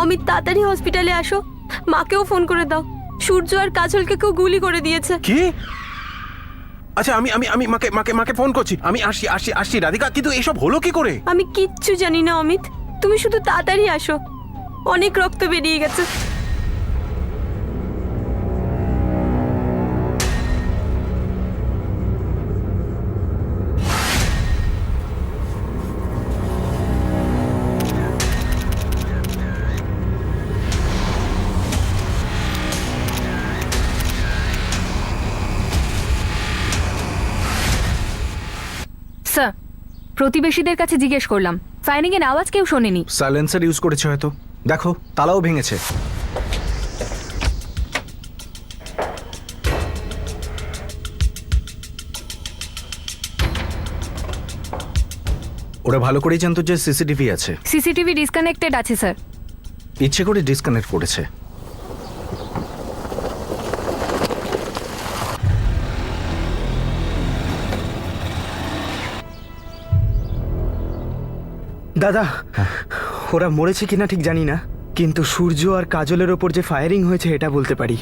অমিত তাড়াতাড়ি হসপিটালে আসো, মাকেও ফোন করে দাও। সূর্য আর কাজলকে কেউ গুলি করে দিয়েছে। কি? আচ্ছা, আমি আমি আমি মাকে মাকে মাকে ফোন করছি। আমি আসছি আসছি আসছি রাধিকা, কিন্তু এসব হলো কি করে? আমি কিচ্ছু জানি না অমিত, তুমি শুধু তাড়াতাড়ি আসো, অনেক রক্ত বেরিয়ে গেছে। স্যার, প্রতিবেশীদের কাছে জিজ্ঞেস করলাম, ফায়ারিং এর আওয়াজ কেউ শোনেনি। সাইলেন্সার ইউজ করেছে হয়তো। দেখো, তালাও ভেঙেছে। ওরা ভালো করেই জানতো যে সিসিটিভি আছে। সিসিটিভি ডিসকানেক্টেড আছে স্যার। ইচ্ছে করে ডিসকানেক্ট করেছে। দাদা, ওরা মরেছে কিনা ঠিক জানি না, কিন্তু সূর্য আর কাজলের ওপর যে ফায়ারিং হয়েছে এটা বলতে পারি।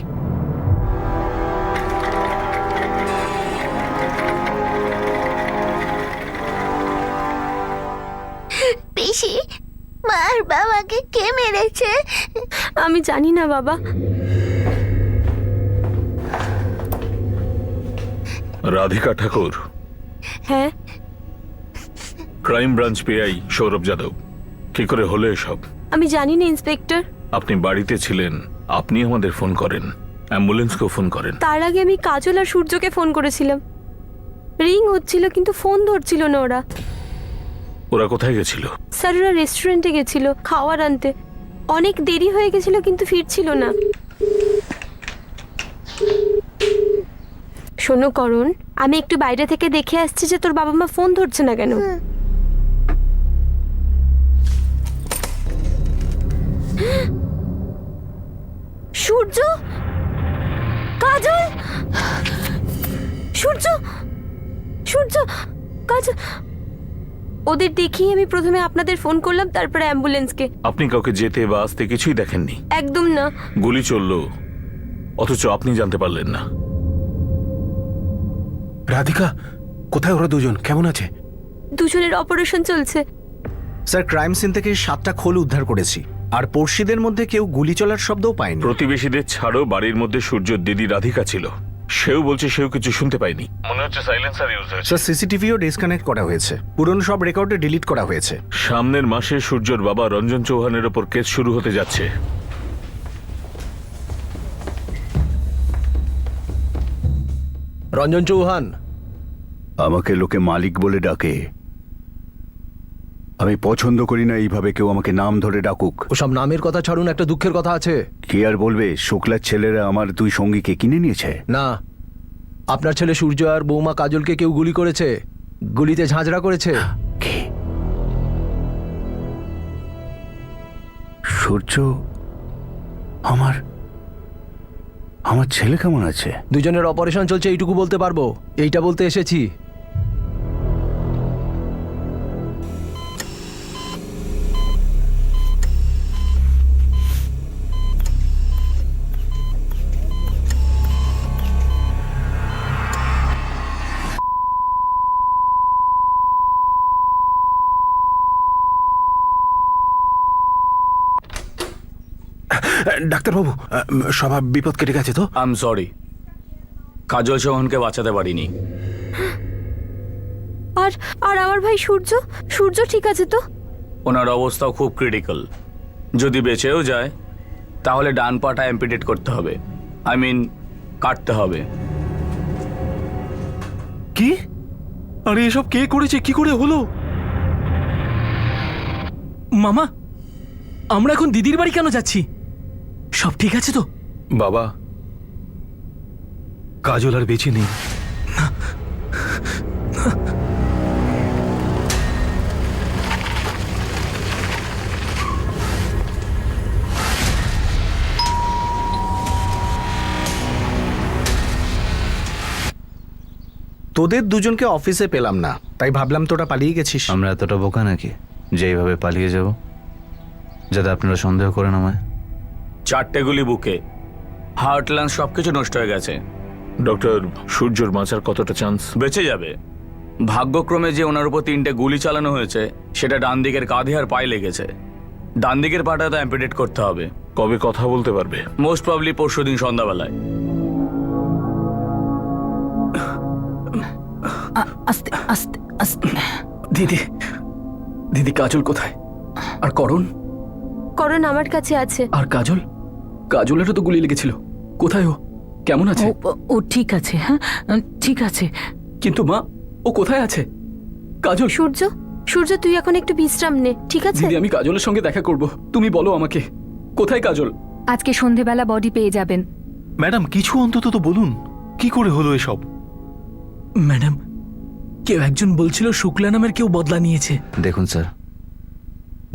পিসি, মার বাবাকে কে মেরেছে? আমি জানি না বাবা। রাধিকা ঠাকুর, হ্যাঁ, crime branch PI Sourav Yadav. কি করে হলো এসব? আমি জানি না ইন্সপেক্টর। আপনি বাড়িতে ছিলেন, আপনি আমাদের ফোন করেন, অ্যাম্বুলেন্সকেও ফোন করেন। তার আগে আমি কাজল আর সূর্যকে ফোন করেছিলাম, রিং হচ্ছিল কিন্তু ফোন ধরছিল না ওরা। ওরা কোথায় গেছিল? স্যার, ওরা রেস্টুরেন্টে গেছিল খাবার আনতে, অনেক দেরি হয়ে গেছিল কিন্তু ফিরছিল না। শোনো করণ, আমি একটু বাইরে থেকে দেখে আসছি যে তোর বাবা মা ফোন ধরছে না কেন। সূর্য, কাজল, সূর্য, সূর্য, কাজল। ওদের দেখি আমি প্রথমে আপনাদের ফোন করলাম, তারপরে অ্যাম্বুলেন্সকে। আপনি কাউকে যেতে বা আসতে কিছুই দেখেননি? একদম না। গুলি চললো, অথচ আপনি জানতে পারলেন না। রাধিকা, কোথায় ওরা দুজন? কেমন আছে? দুজনের অপারেশন চলছে। স্যার, ক্রাইম সিন থেকে 7টা খোল উদ্ধার করেছি, আর পড়শিদের মধ্যে কেউ গুলি চলার শব্দও পায়নি। প্রতিবেশীদের ছাড়ো, বাড়ির মধ্যে সূর্যর দিদি রাধিকা ছিল, সেও বলছে সেও কিছু শুনতে পায়নি। মনে হচ্ছে সাইলেন্সার ইউজ হয়েছে। স্যার, সিসিটিভিও ডিসকানেক্ট করা হয়েছে, পুরনো সব রেকর্ডে ডিলিট করা হয়েছে। সামনের মাসে সূর্যর বাবা রঞ্জন চৌহানের ওপর কেস শুরু হতে যাচ্ছে। রঞ্জন চৌহান। আমাকে লোকে মালিক বলে ডাকে, আমি পছন্দ করি না এইভাবে কেউ আমাকে নাম ধরে ডাকুক। ওসব নামের কথা ছাড়ুন, একটা দুঃখের কথা আছে। কি আর বলবে? শুক্লার ছেলেরা আমার 2 সঙ্গীকে কিনে নিয়েছে। না, আপনার ছেলে সূর্য আর বৌমা কাজলকে কেউ গুলি করেছে, গুলিতে ঝাঁঝরা করেছে। কি? সূর্য, আমার আমার ছেলে কেমন আছে? দুজনের অপারেশন চলছে, এইটুকু বলতে পারবো। এইটা বলতে এসেছি। ডাক্তারবাবু, সবার বিপদ কেটে গেছে তো? আই এম সরি, কাজল চৌহানকে বাঁচাতে পারিনি। আর আর আমার ভাই সূর্য, সূর্য ঠিক আছে তো? ওনার অবস্থাও খুব ক্রিটিক্যাল। যদি বেঁচেও যায় তাহলে ডান পাটা অ্যাম্পিটেট করতে হবে, আই মিন কাটতে হবে। কি? আরে এসব কে করেছে? কি করে হলো? মামা, আমরা এখন দিদির বাড়ি কেন যাচ্ছি? সব ঠিক আছে তো? বাবা, কাজল আর বেঁচে নেই। তোদের দুজনকে অফিসে পেলাম না, তাই ভাবলাম তোরা পালিয়ে গেছিস। আমরা এতটা বোকা নাকি যে এইভাবে পালিয়ে যাব? যাতে আপনারা সন্দেহ করেন আমায়। 4টে গুলি বুকে, হার্ট লাংস সবকিছু নষ্ট হয়ে গেছে। ডক্টর, সূর্যর বাঁচার কতটা চান্স? বেঁচে যাবে। ভাগ্যক্রমে যে ওনার উপর 3টে গুলি চালানো হয়েছে সেটা ডান দিকের কাঁধে আর পায়ে লেগেছে। ডান দিকের পাটা তো অ্যাম্পুটেট করতে হবে। কবে কথা বলতে পারবে? মোস্ট প্রবলি পরশুদিন সন্ধ্যাবেলায়। আস্তে আস্তে আস্তে। দিদি, দিদি কাজল কোথায়? আর করণ? করণ আমার কাছে আছে। আর কাজল? কাজলেরও তো গুলি লেগেছিল। কোথায় ও? কেমন আছে? ও ঠিক আছে, হ্যাঁ ঠিক আছে। কিন্তু মা, ও কোথায় আছে? কাজল? সূর্য, সূর্য তুই এখন একটু বিশ্রাম নে, ঠিক আছে? দিদি, আমি কাজলের সঙ্গে দেখা করব। তুমি বলো আমাকে, কোথায় কাজল? আজকে সন্ধেবেলা বডি পেয়ে যাবেন। ম্যাডাম, কিছু অন্তত তো বলুন, কি করে হলো এসব? ম্যাডাম, কেউ একজন বলছিল শুক্লা নামের কেউ বদলা নিয়েছে। দেখুন স্যার,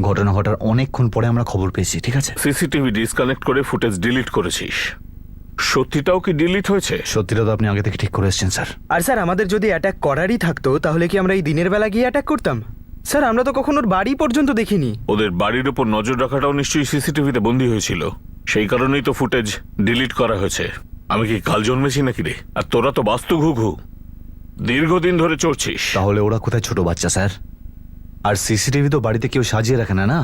ঘটনা ঘটার অনেকক্ষণ পরে আমরা খবর পেয়েছি, ঠিক আছে? সিসিটিভি ডিসকানেক্ট করে ফুটেজ ডিলিট করেছিস। সত্যিটাও কি ডিলিট হয়েছে? সত্যিটা তো আপনি আগে থেকে ঠিক করে এসেছেন স্যার। আর স্যার, আমাদের যদি অ্যাটাক করারই থাকতো তাহলে কি আমরা এই দিনের বেলা গিয়ে অ্যাটাক করতাম? স্যার, আমরা তো কখনো ওর বাড়ি পর্যন্ত দেখিনি। ওদের বাড়ির উপর নজর রাখাটাও নিশ্চয়ই সিসিটিভিতে বন্দী হয়েছিল। সেই কারণেই তো ফুটেজ ডিলিট করা হয়েছে। আমি কি কাল জন্মেছি নাকি রে? আর তোরা তো বাস্তু ঘুঘু, দীর্ঘদিন ধরে চড়ছিস। তাহলে ওরা কোথায় ছোট বাচ্চা স্যার? আর সিসিটিভি তো বাড়িতে কেউ সাজিয়ে রাখে না, না?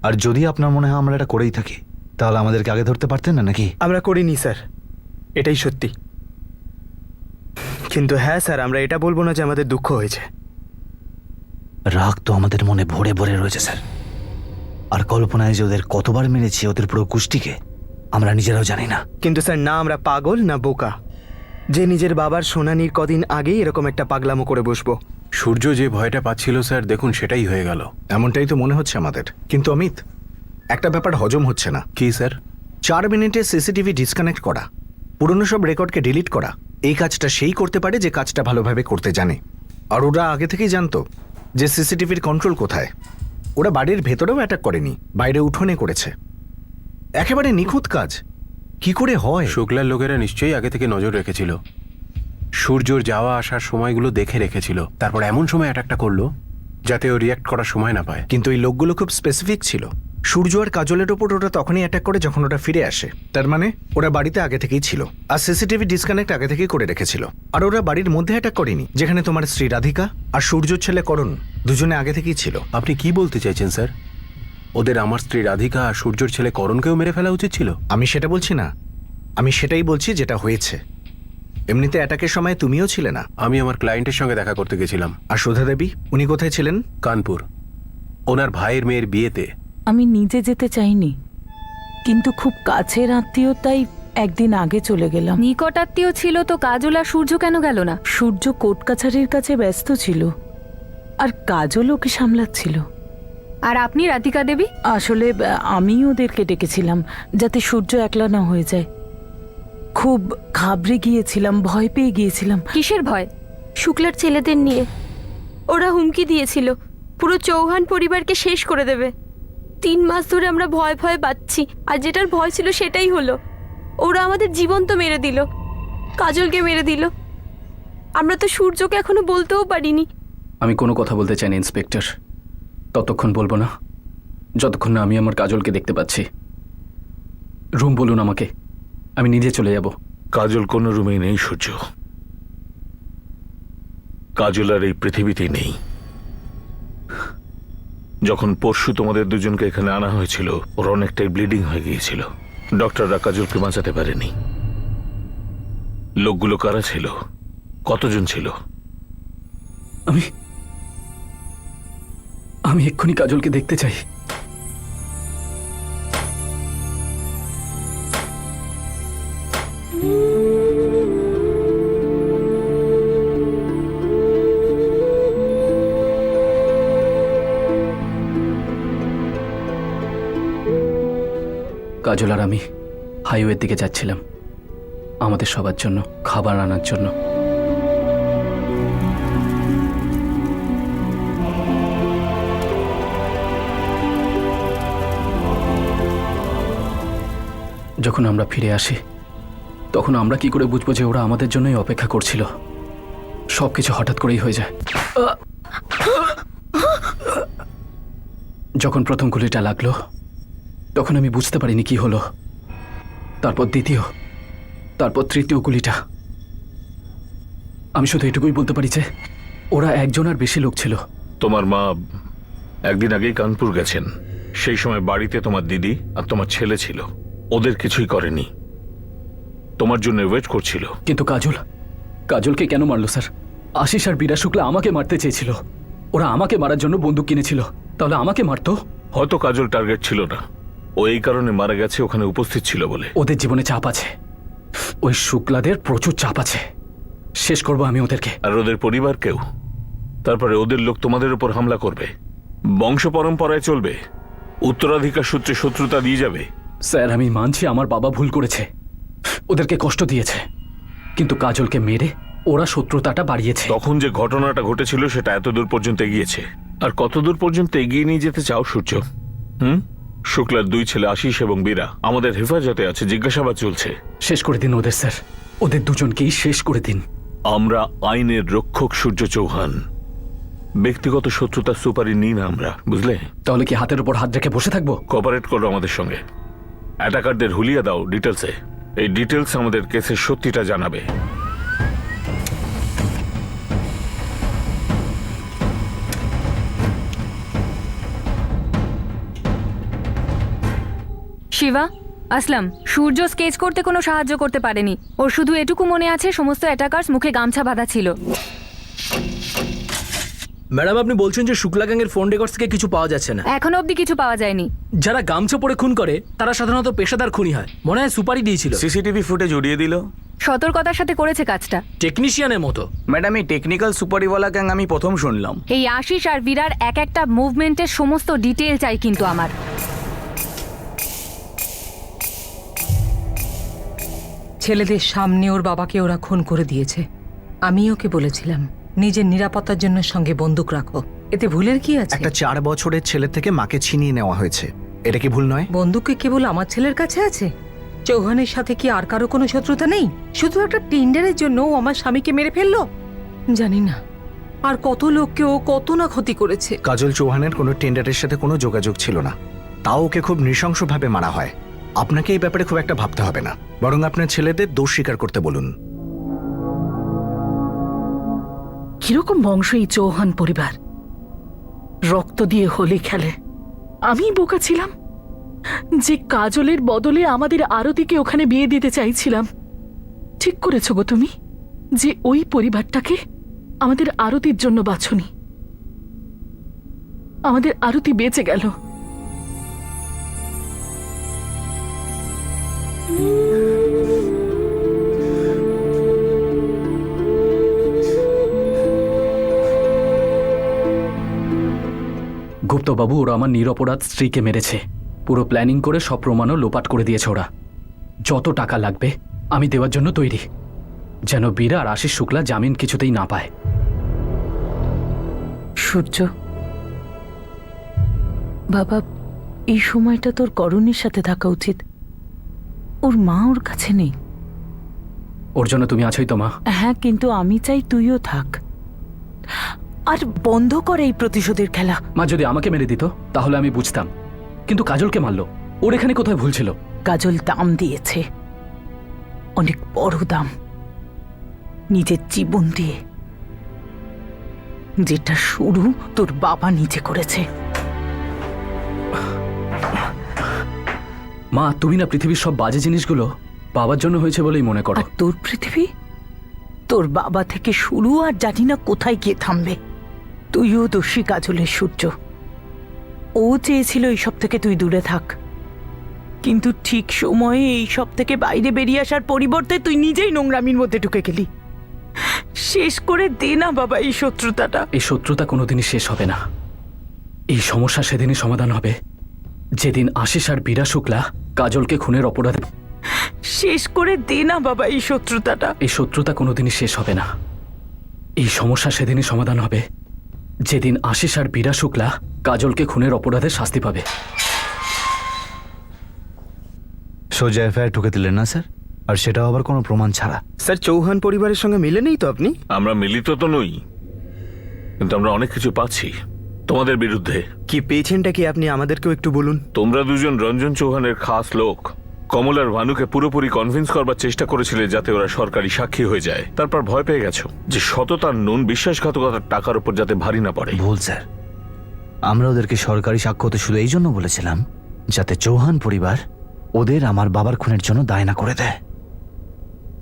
আর যদি আপনার মনে হয় আমরা এটা করেই থাকি, তাহলে আমাদেরকে আগে ধরতে পারতেন না নাকি? আমরা করিনি স্যার, এটাই সত্যি। কিন্তু হ্যাঁ স্যার, আমরা এটা বলবো না যে আমাদের দুঃখ হয়েছে। রাগ তো আমাদের মনে ভরে ভরে রয়েছে স্যার। আর কল্পনায় যে ওদের কতবার মেরেছি ওদের পুরো গোষ্ঠীকে, আমরা নিজেরাও জানি না। কিন্তু স্যার, না আমরা পাগল না বোকা যে নিজের বাবার শুনানির কদিন আগেই এরকম একটা পাগলামো করে বসবো। সূর্য যে ভয়টা পাচ্ছিল স্যার, দেখুন সেটাই হয়ে গেল। এমনটাই তো মনে হচ্ছে আমাদের। কিন্তু অমিত, একটা ব্যাপার হজম হচ্ছে না। কি স্যার? 4 মিনিটে সিসিটিভি ডিসকানেক্ট করা, পুরনো সব রেকর্ডকে ডিলিট করা, এই কাজটা সেই করতে পারে যে কাজটা ভালোভাবে করতে জানে। আর ওরা আগে থেকেই জানতো যে সিসিটিভির কন্ট্রোল কোথায়। ওরা বাড়ির ভেতরেও অ্যাটাক করেনি, বাইরে উঠোনে করেছে। একেবারে নিখুঁত কাজ। কি করে হয়? শুক্লার লোকেরা নিশ্চয়ই আগে থেকে নজর রেখেছিল। সূর্যর যাওয়া আসার সময়গুলো দেখে রেখেছিল। তারপর এমন সময় অ্যাটাকটা করলো যাতে ও রিয়াক্ট করার সময় না পায়। কিন্তু এই লোকগুলো খুব স্পেসিফিক ছিল। সূর্য আর কাজলের ওপর ওরা তখনই অ্যাটাক করে যখন ওরা ফিরে আসে। তার মানে ওরা বাড়িতে আগে থেকেই ছিল, আর সিসিটিভি ডিসকানেক্ট আগে থেকেই করে রেখেছিল। আর ওরা বাড়ির মধ্যে অ্যাটাক করেনি, যেখানে তোমার স্ত্রী রাধিকা আর সূর্যর ছেলে করণ দুজনে আগে থেকেই ছিল। আপনি কি বলতে চাইছেন স্যার? ওদের আমার স্ত্রী রাধিকা আর সূর্যর ছেলে করণকেও মেরে ফেলা উচিত ছিল? আমি সেটা বলছি না, আমি সেটাই বলছি যেটা হয়েছে। এমনিতে অ্যাটাকের সময় তুমিও ছিলে না। আমি আমার ক্লায়েন্টের সঙ্গে দেখা করতে গেছিলাম। আর সুধা দেবী, উনি কোথায় ছিলেন? কানপুর, ওনার ভাইয়ের মেয়ের বিয়েতে। আমি নিজে যেতে চাইনি, কিন্তু খুব কাছের আত্মীয়, তাই একদিন আগে চলে গেলাম। নিকট আত্মীয় ছিল তো কাজল আর সূর্য কেন গেল না? সূর্য কোর্ট কাছারির কাছে ব্যস্ত ছিল, আর কাজল ওকে সামলাচ্ছিল। আর আপনি রাধিকা দেবী? আসলে আমি ওদেরকে ডেকেছিলাম যাতে সূর্য একলা না হয়ে যায়। খুব ঘাবড়ে গিয়েছিলাম, ভয় পেয়ে গিয়েছিলাম। কিসের ভয়? শুক্লার ছেলেদের নিয়ে ওরা হুমকি দিয়েছিল পুরো চৌহান পরিবারকে শেষ করে দেবে। 3 মাস ধরে আমরা ভয় ভয় পাচ্ছি, আর যেটার ভয় ছিল সেটাই হলো। ওরা আমাদের জীবন্ত মেরে দিল, কাজলকে মেরে দিল। আমরা তো সূর্যকে এখনো বলতেও পারিনি। আমি কোনো কথা বলতে চাই না ইন্সপেক্টর, ততক্ষণ বলবো না যতক্ষণ না আমি আমার কাজলকে দেখতে পাচ্ছি। রুম বলুন আমাকে, আমি নিজে চলে যাব। কাজল কোনো রুমেই নেই সূর্য। কাজল আর এই পৃথিবীতেই নেই। যখন পরশু তোমাদের দুজনকে এখানে আনা হয়েছিল, ওর অনেকটাই ব্লিডিং হয়ে গিয়েছিল। ডক্টররা কাজলকে বাঁচাতে পারেনি। লোকগুলো কারা ছিল? কতজন ছিল? আমি এক্ষুনি কাজলকে দেখতে চাই। কাজল আর আমি হাইওয়ের দিকে যাচ্ছিলাম আমাদের সবার জন্য খাবার আনার জন্য। যখন আমরা ফিরে আসি তখন আমরা কি করে বুঝবো যে ওরা আমাদের জন্যই অপেক্ষা করছিল? সবকিছু হঠাৎ করেই হয়ে যায়। যখন প্রথম গুলিটা লাগলো তখন আমি বুঝতে পারিনি কি হলো, তারপর দ্বিতীয়, তারপর তৃতীয় গুলিটা। আমি শুধু এটুকুই বলতে পারি যে ওরা একজন আর বেশি লোক ছিল। তোমার মা একদিন আগেই কানপুর গেছেন, সেই সময় বাড়িতে তোমার দিদি আর তোমার ছেলে ছিল, ওদের কিছুই করেনি, তোমার জন্য ওয়েট করছিল। কিন্তু কাজলকে কেন মারলো স্যার? আশিস আর বীরা শুক্লা আমাকে মারতে চেয়েছিল, ওরা আমাকে মারার জন্য বন্দুক কিনেছিল, তাহলে আমাকে মারতো। হয়তো কাজল টার্গেট ছিল না, ও এই কারণে মারা গেছে ওখানে উপস্থিত ছিল বলে। ওদের জীবনে চাপ আছে, ওই শুক্লাদের প্রচুর চাপ আছে, শেষ করবো আমি ওদেরকে। আর ওদের পরিবারকেও। তারপরে ওদের লোক তোমাদের উপর হামলা করবে, বংশ পরম্পরায় চলবে, উত্তরাধিকার সূত্রে শত্রুতা দিয়ে যাবে। স্যার আমি মানছি আমার বাবা ভুল করেছে, ওদেরকে কষ্ট দিয়েছে, কিন্তু কাজলকে মেরে ওরা শত্রুতাটা বাড়িয়েছে। তখন যে ঘটনাটা ঘটেছিল সেটা এতদূর পর্যন্ত এগিয়েছে, আর কতদূর পর্যন্ত এগিয়ে নিয়ে যেতে চাও সূর্য? শুক্লার 2 ছেলে আশিস এবং বীরা আমাদের হেফাজতে আছে, জিজ্ঞাসাবাদ চলছে। শেষ করে দিন ওদের স্যার, ওদের দুজনকেই শেষ করে দিন। আমরা আইনের রক্ষক সূর্য চৌহান, ব্যক্তিগত শত্রুতার সুপারি নিই না আমরা, বুঝলে? তাহলে কি হাতের উপর হাত রেখে বসে থাকবো? কোঅপারেট করো আমাদের সঙ্গে, অ্যাটাকারদের হুলিয়ে দাও ডিটেলসে। এই ডিটেলস আমাদের কেসের সত্যিটা জানাবে। শিবা, আসলাম, সূর্য স্কেচ করতে কোনো সাহায্য করতে পারেনি। ওর শুধু এটুকু মনে আছে সমস্ত অ্যাটাকার্স মুখে গামছা বাঁধা ছিল। ম্যাডাম আপনি বলছেন যে শুক্লা গ্যাংয়ের ফোন রেকর্ডস থেকে কিছু পাওয়া যাচ্ছে না? এখনো অবধি কিছু পাওয়া যায়নি। যারা গামছা পরে খুন করে তারা সাধারণত পেশাদার খুনি হয়, মনে হয় সুপারি দিয়েছিল। সিসিটিভি ফুটেজ উড়িয়ে দিল, সতর্কতার সাথে করেছে কাজটা। টেকনিশিয়ানের মতো। ম্যাডাম এই টেকনিক্যাল সুপারিওয়ালা গ্যাং আমি প্রথম শুনলাম। এই আশিস আর বীরার এক একটা মুভমেন্টের সমস্ত ডিটেল চাই কিন্তু আমার। ছেলেদের সামনে ওর বাবাকে ওরা খুন করে দিয়েছে। আমি ওকে বলেছিলাম নিজের নিরাপত্তার জন্য সঙ্গে বন্দুক রাখো, এতে ভুলের কি আছে? একটা 4 বছরের ছেলে থেকে মাকে ছিনিয়ে নেওয়া হয়েছে, এটা কি ভুল নয়? বন্দুক কি কেবল আমার ছেলের কাছে আছে? চৌহানের সাথে কি আর কারো কোনো শত্রুতা নেই? শুধু একটা টেন্ডারের জন্য ও আমার স্বামীকে মেরে ফেললো? জানি না আর কত লোককে ও কত না ক্ষতি করেছে। কাজল চৌহানের কোনো টেন্ডারের সাথে কোনো যোগাযোগ ছিল না, তাও ওকে খুব নৃশংসভাবে মারা হয়। আপনাকে এই ব্যাপারে খুব একটা ভাবতে হবে না, বরং আপনার ছেলেদের দোষ স্বীকার করতে বলুন। কিরকম বংশ এই চৌহান পরিবার? রক্ত দিয়ে হোলি খেলে। আমি বোকা ছিলাম যে কাজলের বদলে আমাদের আরতিকে ওখানে বিয়ে দিতে চাইছিলাম। ঠিক করেছো গো তুমি যে ওই পরিবারটাকে আমাদের আরতির জন্য বাছনি। আমাদের আরতি বেঁচে গেল। গুপ্তবাবু ওরা আমার নিরপরাধ স্ত্রীকে মেরেছে, পুরো প্ল্যানিং করে সব প্রমাণও লোপাট করে দিয়েছে ওরা। যত টাকা লাগবে আমি দেওয়ার জন্য তৈরি, যেন বীরা আর আশিস শুক্লা জামিন কিছুতেই না পায়। সূর্য বাবা, এই সময়টা তোর করণীর সাথে থাকা উচিত। ওর মা ওর কাছে নেই। ওর জন্য তুমি আছোই তো মা। হ্যাঁ, কিন্তু আমি চাই তুইও থাক। আর বন্ধ কর এই প্রতিশোধের খেলা। মা যদি আমাকে মেরে দিত তাহলে আমি বুঝতাম, কিন্তু কাজলকে মারলো, ওর এখানে কোথায় ভুল ছিল? কাজল দাম দিয়েছে, অনেক বড় দাম, নিজের জীবন দিয়ে, যেটা শুরু তোর বাবা নিজে করেছে। মা তুমি না পৃথিবীর সব বাজে জিনিসগুলো বাবার জন্য হয়েছে বলেই মনে করো। আর তোর পৃথিবী তোর বাবা থেকে শুরু, আর জানি না কোথায় গিয়ে থামবে। তুইও দোষী কাজলের, সূর্য। ও চেয়েছিল এইসব থেকে তুই দূরে থাক, কিন্তু ঠিক সময়ে এইসব থেকে বাইরে বেরিয়ে আসার পরিবর্তে তুই নিজেই নোংরামির মধ্যে ঢুকে গেলি। শেষ করে দে না বাবা এই শত্রুতাটা। এই শত্রুতা কোনোদিনই শেষ হবে না। এই সমস্যা সেদিনই সমাধান হবে যেদিন আশিস আর বীরা শুক্লা কাজলকে খুনের অপরাধে। শেষ করে দে না বাবা এই শত্রুতাটা। এই শত্রুতা কোনোদিনই শেষ হবে না। এই সমস্যা সেদিনই সমাধান হবে যেদিন আশিস আর বীরা শুক্লা কাজলকে খুনের অপরাধে শাস্তি পাবে। সোজা এফআইআর ঠুকে দিলেন না স্যার, আর সেটাও আবার কোনো প্রমাণ ছাড়া। স্যার চৌহান পরিবারের সঙ্গে মিলে নেই তো আপনি? আমরা মিলিত তো নই, কিন্তু আমরা অনেক কিছু পাচ্ছি। তোমাদের বিরুদ্ধে। কি পেয়েছেনটা কি আপনি আমাদেরকেও একটু বলুন। তোমরা দুজন রঞ্জন চৌহানের খাস লোক কমল আর ভানুকে পুরোপুরি কনভিন্স করবার চেষ্টা করেছিলে যাতে ওরা সরকারি সাক্ষী হয়ে যায়। তারপর ভয় পেয়ে গেছো যে সততার নুন বিশ্বাসঘাতকতার টাকার উপর যাতে ভারী না পড়ে। ভুল স্যার, আমরা ওদেরকে সরকারি সাক্ষ্য হতে শুধু এই জন্য বলেছিলাম যাতে চৌহান পরিবার ওদের আমার বাবার খুনের জন্য দায় না করে দেয়,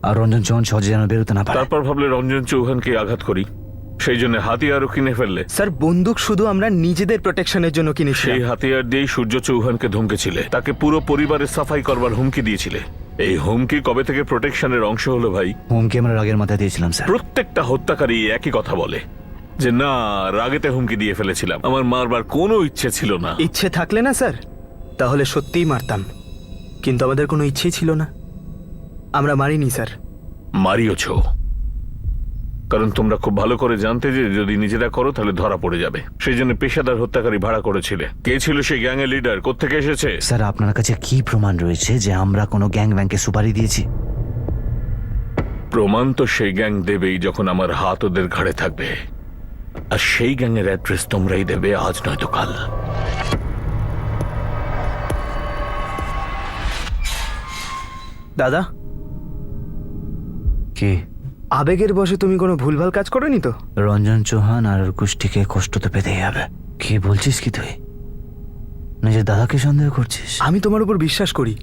আর রঞ্জন চৌহান সহজে যেন বেরোতে না পারে। তারপর ভাবলে রঞ্জন চৌহানকে আঘাত করি, সেই জন্য হাতিয়ারও কিনে ফেললে। স্যার বন্দুক শুধু আমরা নিজেদের প্রোটেকশনের জন্য কিনেছি। সেই হাতিয়ার দিয়েই সূর্য চৌহানকে ধমকেছিলে, তাকে পুরো পরিবারের সাফাই করবার হুমকি দিয়েছিলে। এই হুমকি কবে থেকে প্রোটেকশনের অংশ হলো ভাই? হুমকি আমরা রাগের মাথায় দিয়েছিলাম স্যার। প্রত্যেকটা হত্যাকারী একই কথা বলে যে না, রাগেতে হুমকি দিয়ে ফেলেছিলাম, আমার মারবার কোনো ইচ্ছে ছিল না। ইচ্ছে থাকলে না স্যার তাহলে সত্যিই মারতাম, কিন্তু আমাদের কোনো ইচ্ছেই ছিল না। আমরা মারিনি স্যার। মারিয়েছ কারণ তোমরা খুব ভালো করে জানতে যে যদি নিজেরা করো তাহলে ধরা পড়ে যাবে। সেই জন্য পেশাদার হত্যাকারী ভাড়া করেছিলে। কে ছিল সেই গ্যাং এর লিডার? কোত্থেকে এসেছে? স্যার আপনার কাছে কি প্রমাণ রয়েছে যে আমরা কোনো গ্যাং ব্যাংকে সুপারি দিয়েছি? প্রমাণ তো সেই গ্যাং দেবেই যখন আমার হাত ওদের ঘাড়ে থাকবে, আর সেই গ্যাং এর অ্যাড্রেস তোমরাই দেবে, আজ নয়তো কাল। দাদা, কি আবেগের বশে তুমি কোনো ভুলভাল কাজ করোনি তো? রঞ্জন চৌহান আর ওর গোষ্ঠীকে কষ্ট তো পেতেই হবে। কি বলছিস কি তুই? নিজের দাদাকে সন্দেহ করছিস? আমি তোমার উপর বিশ্বাস করি।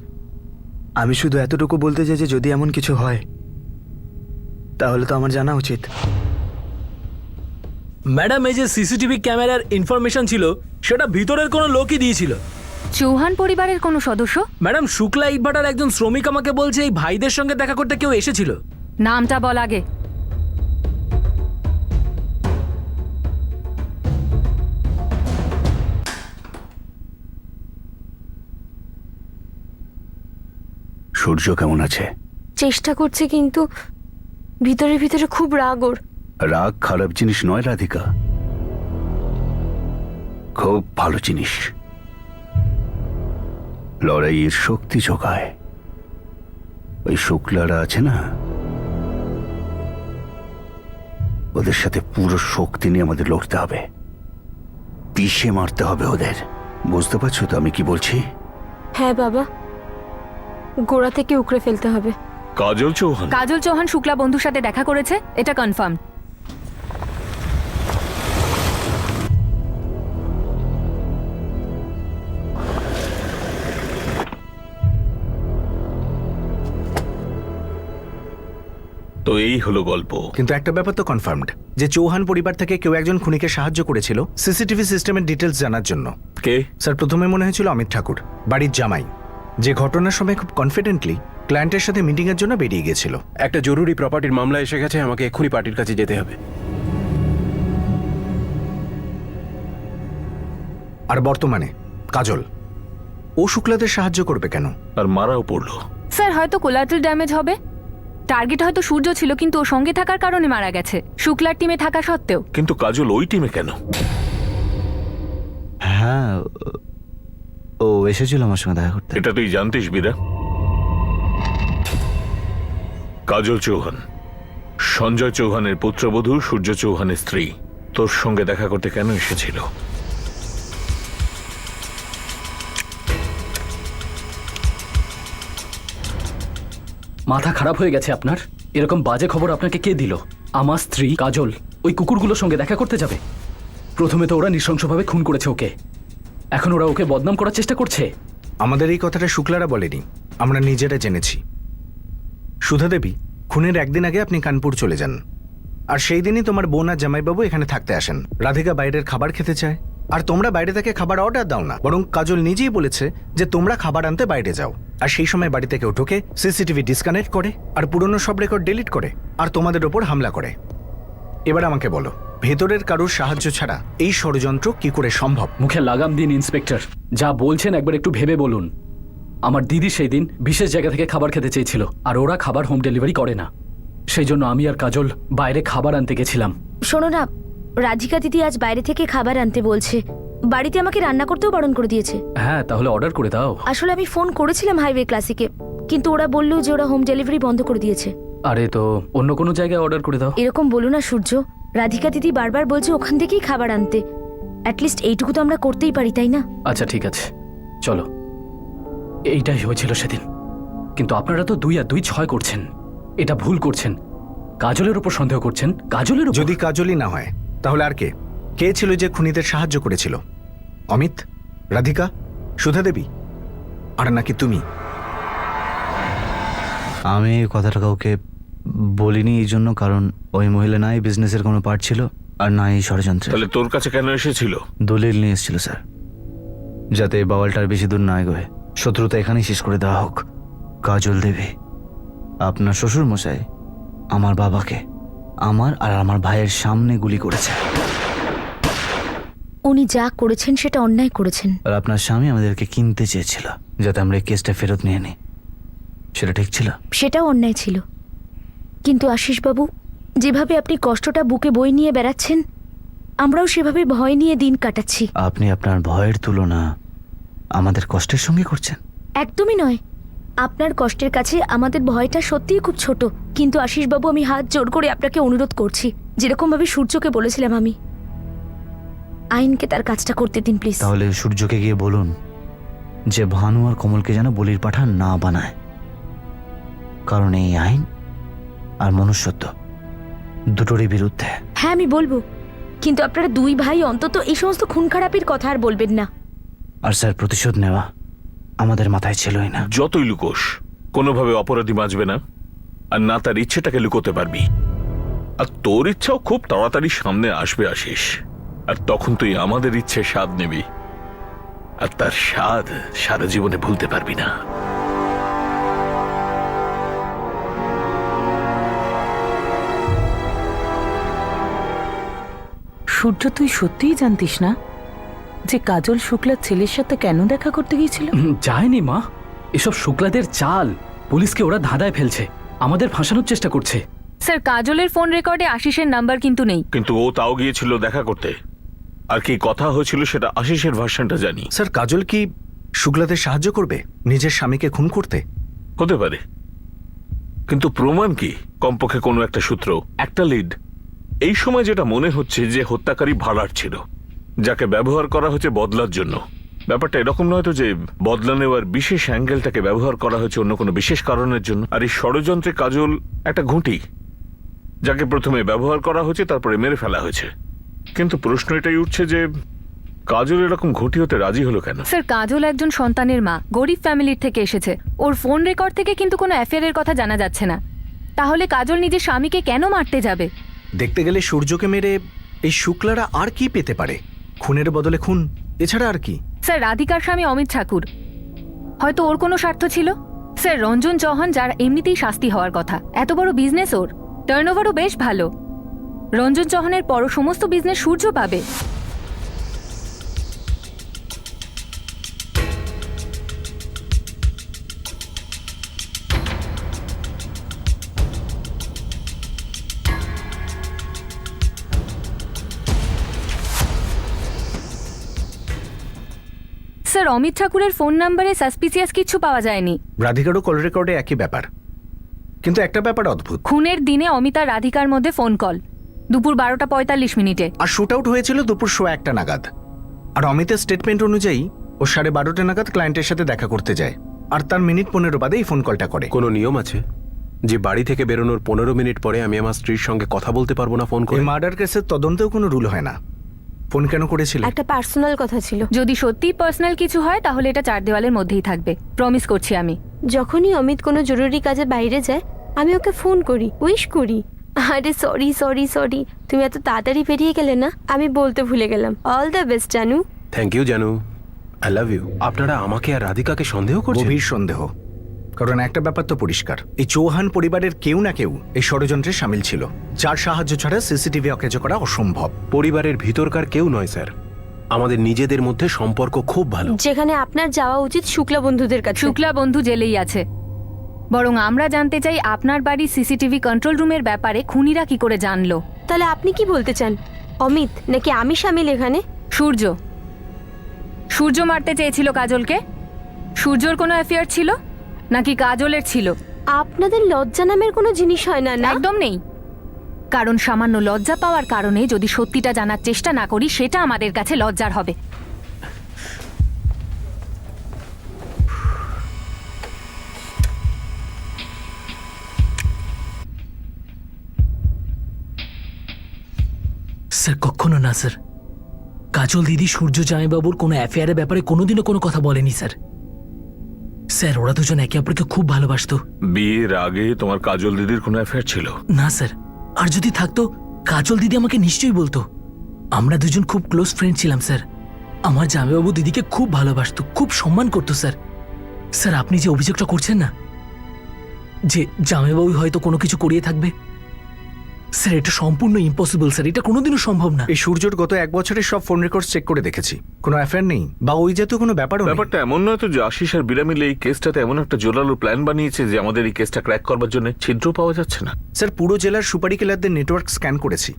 আমি শুধু এতটুকু বলতে চাই যে যদি এমন কিছু হয় তাহলে তো আমার জানা উচিত। ম্যাডাম, এই যে সিসিটিভি ক্যামেরার ইনফরমেশন ছিল সেটা ভিতরের কোনো লোকই দিয়েছিল। চৌহান পরিবারের কোনো সদস্য? ম্যাডাম, শুক্লা ইটভাটার একজন শ্রমিক আমাকে বলছে এই ভাইদের সঙ্গে দেখা করতে কেউ এসেছিল। নামটা বল আগে। সূর্য কেমন আছে? চেষ্টা করছে কিন্তু ভিতরে ভিতরে খুব রাগ ওর। রাগ খারাপ জিনিস নয় রাধিকা, খুব ভালো জিনিস। লড়াইয়ের শক্তি যোগায়। ওই শুক্লারা আছে না, ওদের সাথে পুরো শক্তি নিয়ে আমাদের লড়তে হবে, পিষে মারতে হবে ওদের। বুঝতে পারছো তো আমি কি বলছি? হ্যাঁ বাবা, গোড়া থেকে উকড়ে ফেলতে হবে। কাজল চৌহান? কাজল চৌহান শুক্লা বন্ধুর সাথে দেখা করেছে, এটা কনফার্ম। তো এই হলো গল্প। কিন্তু একটা ব্যাপার তো কনফার্মড যে চৌহান পরিবার থেকে কেউ একজন খুনিকে সাহায্য করেছিল সিসিটিভি সিস্টেমের ডিটেলস জানার জন্য। কে? স্যার প্রথমে মনে হয়েছিল অমিত ঠাকুর, বাড়ির জামাই, যে ঘটনার সময় খুব কনফিডেন্টলি ক্লায়েন্টের সাথে মিটিং এর জন্য বেরিয়ে গেছিল। একটা জরুরি প্রপার্টির মামলা এসে গেছে, আমাকে এক্ষুনি পার্টির কাছে যেতে হবে। আর বর্তমানে কাজল, ও শুক্লাদের সাহায্য করবে কেন? আর মারাও পড়লো। স্যার হয়তো কোলাটারাল ড্যামেজ হবে। টার্গেট হয়তো সূর্য ছিল, কিন্তু ও সঙ্গে থাকার কারণে মারা গেছে, শুক্লার টিমে থাকা সত্ত্বেও। কিন্তু কাজল ওই টিমে কেন? হ্যাঁ, ও এসেছিল আমার সঙ্গে দেখা করতে। এটা তুই জানতিস বীরা? কাজল চৌহান সঞ্জয় চৌহানের পুত্রবধূ, সূর্য চৌহানের স্ত্রী। তোর সঙ্গে দেখা করতে কেন এসেছিল? মাথা খারাপ হয়ে গেছে আপনার? এরকম বাজে খবর আপনাকে কে দিল? আমার স্ত্রী কাজল ওই কুকুরগুলোর সঙ্গে দেখা করতে যাবে? প্রথমে তো ওরা নৃশংসভাবে খুন করেছে ওকে, এখন ওরা ওকে বদনাম করার চেষ্টা করছে। আমাদের এই কথাটা শুক্লারা বলেনি, আমরা নিজেরা জেনেছি। সুধা দেবী, খুনের একদিন আগে আপনি কানপুর চলে যান, আর সেই দিনই তোমার বোন আর জামাইবাবু এখানে থাকতে আসেন। রাধিকা বাইরের খাবার খেতে চায়, আর তোমরা বাইরে থেকে খাবার অর্ডার দাও না, বরং কাজল নিজেই বলেছে যে তোমরা খাবার আনতে বাইরে যাও। আর সেই সময় বাড়ি থেকে ঢোকে, সিসিটিভি ডিসকানেক্ট করে, আর পুরনো সব রেকর্ড ডিলিট করে, আর তোমাদের ওপর হামলা করে। এবার আমাকে বলো, ভেতরের কারোর সাহায্য ছাড়া এই ষড়যন্ত্র কি করে সম্ভব? মুখে লাগাম দিন ইন্সপেক্টর, যা বলছেন একবার একটু ভেবে বলুন। আমার দিদি সেই দিন বিশেষ জায়গা থেকে খাবার খেতে চেয়েছিল, আর ওরা খাবার হোম ডেলিভারি করে না। সেই জন্য আমি আর কাজল বাইরে খাবার আনতে গেছিলাম। শোনো না, রাধিকা দিদি আজ বাইরে থেকে খাবার আনতে বলছে, বাড়িতে আমাকে রান্না করতেও বারণ করে দিয়েছে। হ্যাঁ, তাহলে অর্ডার করে দাও। আসলে আমি ফোন করেছিলাম হাইওয়ে ক্লাসিকে, কিন্তু ওরা বললো যে ওরা হোম ডেলিভারি বন্ধ করে দিয়েছে। আরে তো অন্য কোনো জায়গায় অর্ডার করে দাও। এরকম বলো না সূর্য, রাধিকা দিদি বারবার বলছে ওখান থেকেই খাবার আনতে। অ্যাটলিস্ট এইটুকু তো আমরা করতেই পারি, তাই না? আচ্ছা ঠিক আছে, চলো। এইটাই হয়েছিল সেদিন। কিন্তু আপনারা তো 2 আর 2 6 করছেন। এটা ভুল করছেন। কাজলের উপর সন্দেহ করছেন। কাজলের উপর? যদি কাজলই না হয় তাহলে আর কে? কে ছিল যে খুনিদের সাহায্য করেছিল? অমিত, রাধিকা, সুধা দেবী, আর নাকি তুমি? আমি এই কথাটা কাউকে বলিনি এই জন্য কারণ ওই মহিলা না এই বিজনেসের কোনো পার্ট ছিল আর না এই ষড়যন্ত্রে। তাহলে তোর কাছে কেন এসেছিল? দলিল নিয়ে এসেছিল স্যার, যাতে এই বাওয়ালটার বেশি দূর না এগোয়, শত্রুতা এখানেই শেষ করে দেওয়া হোক। কাজল দেবী, আপনার শ্বশুর মশাই আমার বাবাকে, আমার আর আমার ভাইয়ের সামনে গুলি করেছে। উনি যা করেছেন সেটা অন্যায় করেছেন। আর আপনার স্বামী আমাদেরকে কিনতে চেয়েছিল যাতে আমরা এই কেসটা ফেরত নিয়ে নিই। সেটা ঠিক ছিল? সেটাও অন্যায় ছিল। কিন্তু আশিসবাবু, যেভাবে আপনি কষ্টটা বুকে বই নিয়ে বেড়াচ্ছেন, আমরাও সেভাবে ভয় নিয়ে দিন কাটাচ্ছি। আপনি আপনার ভয়ের তুলনা আমাদের কষ্টের সঙ্গে করছেন? একদমই নয়। আপনার কষ্টের কাছে আমাদের ভয়টা সত্যিই খুব ছোট। কিন্তু আশিসবাবু, আমি হাত জোর করে আপনাকে অনুরোধ করছি, যেরকমভাবে সূর্যকে বলেছিলাম আমি, আইনকে তার কাজটা করতে দিন প্লিজ। তাহলে সূর্যকে গিয়ে বলুন যে ভানু আর কমলকে যেন বলির পাঠা না বানায়, কারণ এই আইন আর মনুষ্যত্ব দুটোরই বিরুদ্ধে। হ্যাঁ, আমি বলবো, কিন্তু আপনারা 2 ভাই অন্তত এই সমস্ত খুন খারাপির কথা আর বলবেন না। আর স্যার, প্রতিশোধ নেওয়া আমাদের মাথায় ছিলই না। যতই লুকোস, কোনোভাবে অপরাধী বাঁচবে না, আর না তার ইচ্ছেটাকে লুকোতে পারবি। আর তোর ইচ্ছাও খুব তাড়াতাড়ি সামনে আসবে আশিস, আর তখন তুই আমাদের ইচ্ছে স্বাদ নিবি, আর তার স্বাদ সারা জীবনে ভুলতে পারবি না। সূর্য, তুই সত্যিই জানতিস না যে কাজল শুক্লার ছেলের সাথে কেন দেখা করতে গিয়েছিল? যায়নি মা, এসব শুক্লাদের চাল। পুলিশকে ওরা ধাঁধায় ফেলছে, আমাদের ফাঁসানোর চেষ্টা করছে। স্যার, কাজলের ফোন রেকর্ডে আশিসের নাম্বার কিন্তু নেই। কিন্তু ও তাও গিয়েছিল দেখা করতে, আর কি কথা হয়েছিল সেটা আশিসের ভার্সনটা জানি। স্যার, কাজল কি শুক্লাদের সাহায্য করবে নিজের স্বামীকে খুন করতে? হতে পারে, কিন্তু প্রমাণ কি? কমপক্ষে কোনো একটা সূত্র, একটা লিড। এই সময় যেটা মনে হচ্ছে যে হত্যাকারী ভাড়ার ছিল, যাকে ব্যবহার করা হচ্ছে বদলার জন্য। ব্যাপারটা এরকম নয় তো যে বদলা নেওয়ার বিশেষ অ্যাঙ্গেলটাকে ব্যবহার করা হয়েছে অন্য কোনো বিশেষ কারণের জন্য। আর এই ষড়যন্ত্রে কাজল একটা ঘুঁটি, যাকে প্রথমে ব্যবহার করা হয়েছে তারপরে মেরে ফেলা হয়েছে। কিন্তু প্রশ্ন এটাই উঠছে যে কাজল এরকম ঘুঁটি হতে রাজি হলো কেন? স্যার, কাজল একজন সন্তানের মা, গরিব ফ্যামিলির থেকে এসেছে। ওর ফোন রেকর্ড থেকে কিন্তু কোনো অ্যাফেয়ারের কথা জানা যাচ্ছে না। তাহলে কাজল নিজের স্বামীকে কেন মারতে যাবে? দেখতে গেলে সূর্যকে মেরে এই শুক্লারা আর কি পেতে পারে? খুনের বদলে খুন, এছাড়া আর কি? স্যার, রাধিকার স্বামী অমিত ঠাকুর, হয়তো ওর কোনো স্বার্থ ছিল। স্যার, রঞ্জন চৌহান, যার এমনিতেই শাস্তি হওয়ার কথা, এত বড় বিজনেস, ওর টার্নওভারও বেশ ভালো। রঞ্জন চৌহানের পরও সমস্ত বিজনেস সূর্য পাবে। স্যার, অমিত ঠাকুরের ফোন নাম্বারে সাসপিসিয়াস কিছু পাওয়া যায়নি। রাধিকারও কল রেকর্ডে একই ব্যাপার। কিন্তু একটা ব্যাপার অদ্ভুত, খুনের দিনে অমিত আর রাধিকার মধ্যে ফোন কল দুপুর 12:45। আর শুট আউট হয়েছিল দুপুর 1:15 নাগাদ। আর অমিতের স্টেটমেন্ট অনুযায়ী ও 12:30 নাগাদ ক্লায়েন্টের সাথে দেখা করতে যায়, আর তার মিনিট 15 বাদে এই ফোন কলটা করে। কোনো নিয়ম আছে যে বাড়ি থেকে বেরোনোর 15 মিনিট পরে আমি আমার স্ত্রীর সঙ্গে কথা বলতে পারবো না ফোন করে? এই মার্ডার কেসের তদন্তেও কোনো রুল হয় না। ফোন কেন করেছিল? একটা পার্সোনাল কথা ছিল। যদি সত্যিই পার্সোনাল কিছু হয় তাহলে এটা 4 দেওয়ালের মধ্যেই থাকবে, প্রমিস করছি আমি। যখনই অমিত কোনো জরুরি কাজে বাইরে যায়, আমি ওকে ফোন করি, উইশ করি। আরে সরি সরি সরি, তুমি এত তাড়াতাড়ি বেরিয়ে গেলে না, আমি বলতে ভুলে গেলাম। অল দ্য বেস্ট জানু। থ্যাংক ইউ জানু, আই লাভ ইউ। আপনারা আমাকে আর রাধিকাকে সন্দেহ করছেন? গভীর সন্দেহ। কারণ একটা ব্যাপার তো পরিষ্কার, এই চৌহান পরিবারের কেউ না কেউ এই ষড়যন্ত্রে সামিল ছিল, যার সাহায্য ছাড়া সিসিটিভি অকেজ করা অসম্ভব। পরিবারের ভিতরকার কেউ নয় স্যার, আমাদের নিজেদের মধ্যে সম্পর্ক খুব ভালো। যেখানে আপনার যাওয়া উচিত শুক্লা বন্ধুদের কাছে। শুক্লা বন্ধু জেলেই আছে। বরং আমরা জানতে চাই আপনার বাড়ির সিসিটিভি কন্ট্রোল রুমের ব্যাপারে খুনিরা কি করে জানলো। তাহলে আপনি কি বলতে চান, অমিত নাকি আমি সামিল এখানে? সূর্য। সূর্য মারতে চেয়েছিল কাজলকে। সূর্যর কোনো অ্যাফেয়ার ছিল নাকি কাজলের ছিল? আপনাদের লজ্জা নামের কোনো জিনিস হয় না, না? একদম নেই। কারণ সামান্য লজ্জা পাওয়ার কারণে যদি সত্যিটা জানার চেষ্টা না করি সেটা আমাদের কাছে লজ্জার হবে। স্যার কখনো না স্যার। কাজল দিদি সূর্য জামাইবাবুর কোনো অ্যাফেয়ারের ব্যাপারে কোনোদিনও কোনো কথা বলেনি স্যার। স্যার ওরা দুজন একে অপরকে খুব ভালোবাসতো। বিয়ের আগে তোমার কাজল দিদির কোনো অ্যাফেয়ার ছিল? না স্যার, আর যদি থাকতো কাজল দিদি আমাকে নিশ্চয়ই বলতো। আমরা দুজন খুব ক্লোজ ফ্রেন্ড ছিলাম স্যার। আমার জামাইবাবু দিদিকে খুব ভালোবাসতো, খুব সম্মান করতো স্যার। স্যার আপনি যে অভিযোগটা করছেন না যে জামাইবাবু হয়তো কোনো কিছু করিয়ে থাকবে, স্যার এটা সম্পূর্ণ ইম্পসিবল স্যার, এটা কোনোদিনও সম্ভব না। এই সূর্যর গত 1 বছরের সব ফোন রেকর্ড চেক করে দেখেছি, কোনো অ্যাফেয়ার নেই বা ওই জাতীয় কোনো ব্যাপারও নেই। ব্যাপারটা এমন নয় তো যে আশিস আর বিরা মিলে এই কেসটাতে এমন একটা জোরালো প্ল্যান বানিয়েছে যে আমাদের এই কেসটা ক্র্যাক করবার জন্য ছিদ্র পাওয়া যাচ্ছে না। স্যার পুরো জেলার সুপারি কিলারদের নেটওয়ার্ক স্ক্যান করেছি,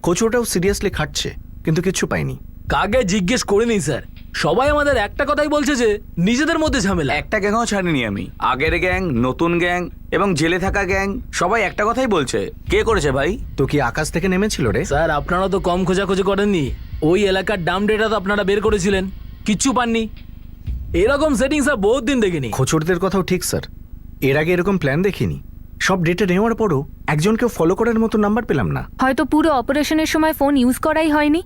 কোচোটাও সিরিয়াসলি খাটছে কিন্তু কিছু পাইনি। কাকে জিজ্ঞেস করিনি স্যার, সবাই আমাদের একটা কথাই বলছে যে নিজেদের মধ্যে ঝামেলা। একটা গ্যাংও ছাড়িনি আমি। আগের গ্যাং, নতুন গ্যাং এবং জেলে থাকা গ্যাং সবাই একটা কথাই বলছে। কে করেছে ভাই? তো কি আকাশ থেকে নেমেছিল রে? স্যার আপনারা তো কম খোঁজাখুঁজি করেননি। ওই এলাকার ডাম ডেটা তো আপনারা বের করেছিলেন, কিচ্ছু পাননি। এরকম সেটিং স্যার বহুত দিন দেখিনি। খোচরদের কথাও ঠিক স্যার, এর আগে এরকম প্ল্যান দেখিনি। সব ডেটা নেওয়ার পরও একজনকে ফলো করার মতো নাম্বার পেলাম না। হয়তো পুরো অপারেশনের সময় ফোন ইউজ করাই হয়নি।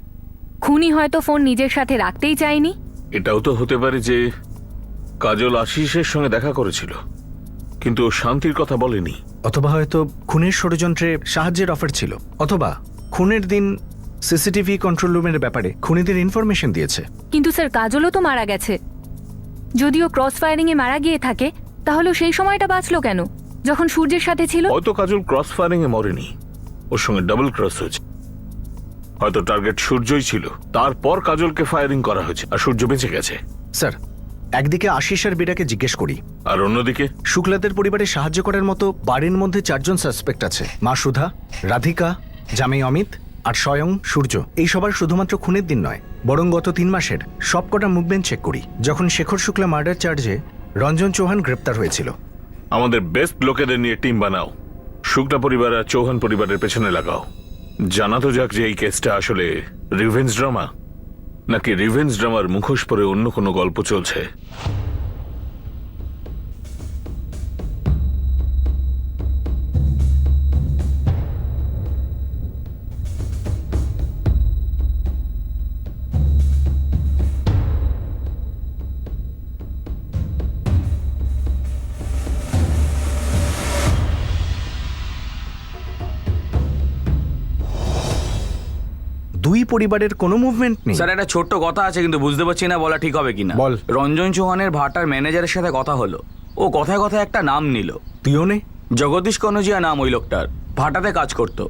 খুনি হয়তো ফোন নিজের সাথে রাখতেই চায়নি। এটাও তো হতে পারে যে কাজল আশিসের সঙ্গে দেখা করেছিল কিন্তু ও শান্তির কথা বলেনি। অথবা হয়তো খুনের ষড়যন্ত্রে সাহায্যের অফার ছিল, অথবা খুনের দিন সিসিটিভি কন্ট্রোল রুমের ব্যাপারে খুনিদের ইনফরমেশন দিয়েছে। কিন্তু স্যার কাজলও তো মারা গেছে। যদিও ক্রস ফায়ারিংয়ে মারা গিয়ে থাকে, তাহলে সেই সময়টা বাঁচলো কেন যখন সূর্যের সাথে ছিল? হয়তো কাজল ক্রস ফায়ারিং এ মরেনি, ওর সঙ্গে ডাবল ক্রস হয়েছে। হয়তো টার্গেট সূর্যই ছিল, তারপর কাজলকে ফায়ারিং করা হয়েছে আর সূর্য বেঁচে গেছে। স্যার একদিকে আশিস আর বিরাকে জিজ্ঞেস করি, আর অন্যদিকে শুক্লাদের পরিবারে সাহায্য করার মতো বাড়ির মধ্যে 4 জন সাসপেক্ট আছে। মা সুধা, রাধিকা, জামাই অমিত আর স্বয়ং সূর্য। এই সবার শুধুমাত্র খুনের দিন নয়, বরং গত 3 মাসের সবকটা মুভমেন্ট চেক করি, যখন শেখর শুক্লা মার্ডার চার্জে রঞ্জন চৌহান গ্রেপ্তার হয়েছিল। আমাদের বেস্ট লোকেদের নিয়ে টিম বানাও, শুক্লা পরিবার আর চৌহান পরিবারের পেছনে লাগাও। জানা তো যাক যে এই কেসটা আসলে রিভেঞ্জ ড্রামা নাকি রিভেঞ্জ ড্রামার মুখোশ পরে অন্য কোনো গল্প চলছে। দুই পরিবারের কোনো মুভমেন্ট নেই। স্যার একটা ছোট্ট কথা আছে কিন্তু বুঝতে পারছি না বলা ঠিক হবে কিনা। বল। রঞ্জন চৌহানের ভাটার ম্যানেজারের সাথে কথা হলো, ও কথায় কথায় একটা নাম নিল। তুইও নে? জগদীশ কনজিয়া নাম ওই লোকটার, ভাটাতে কাজ করতো।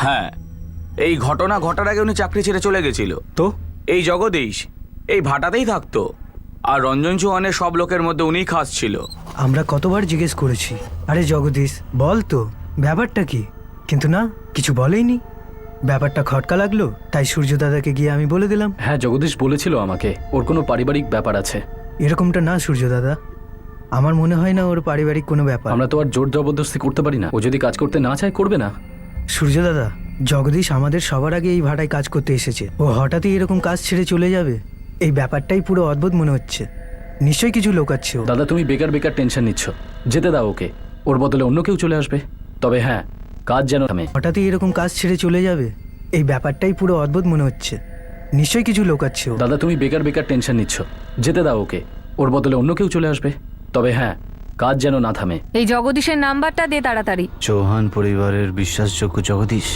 হ্যাঁ, এই ঘটনা ঘটার আগে উনি চাকরি ছেড়ে চলে গেছিল। তো এই জগদীশ এই ভাটাতেই থাকতো, আর রঞ্জন চৌহানের সব লোকের মধ্যে উনিই খাস ছিল। আমরা কতবার জিজ্ঞেস করেছি, আরে জগদীশ বল তো ব্যাপারটা কি, কিন্তু না, কিছু বলেইনি। ব্যাপারটা খটকা লাগলো, তাই সূর্য দাদাকে গিয়ে আমি বলে দিলাম। হ্যাঁ জগদীশ বলেছিল আমাকে ওর কোনো পারিবারিক ব্যাপার আছে। এরকমটা না সূর্য দাদা, আমার মনে হয় না ওর পারিবারিক কোনো ব্যাপার। আমরা তো আর জোর জবরদস্তি করতে পারি না, ও যদি কাজ করতে না চায় করবে না। সূর্য দাদা, জগদীশ আমাদের সবার আগে এই ভাটায় কাজ করতে এসেছে, ও হঠাৎই এরকম কাজ ছেড়ে চলে যাবে, এই ব্যাপারটাই পুরো অদ্ভুত মনে হচ্ছে। নিশ্চয়ই কিছু লোকাচ্ছে ও। দাদা তুমি বেকার বেকার টেনশন নিচ্ছ, যেতে দাও ওকে, ওর বদলে অন্য কেউ চলে আসবে। তবে হ্যাঁ, কাজ যেন থামে। হঠাৎই এরকম কাজ ছেড়ে চলে যাবে, এই ব্যাপারটাই পুরো অদ্ভুত মনে হচ্ছে। নিশ্চয়ই কিছু লোকাচ্ছে ও। দাদা তুমি বেকার বেকার টেনশন নিচ্ছ, যেতে দাও ওকে, ওর বদলে অন্য কেউ চলে আসবে। তবে হ্যাঁ, কাজ যেন না থামে। এই জগদীশের নাম্বারটা দে তাড়াতাড়ি। চৌহান পরিবারের বিশ্বাসযোগ্য জগদীশ,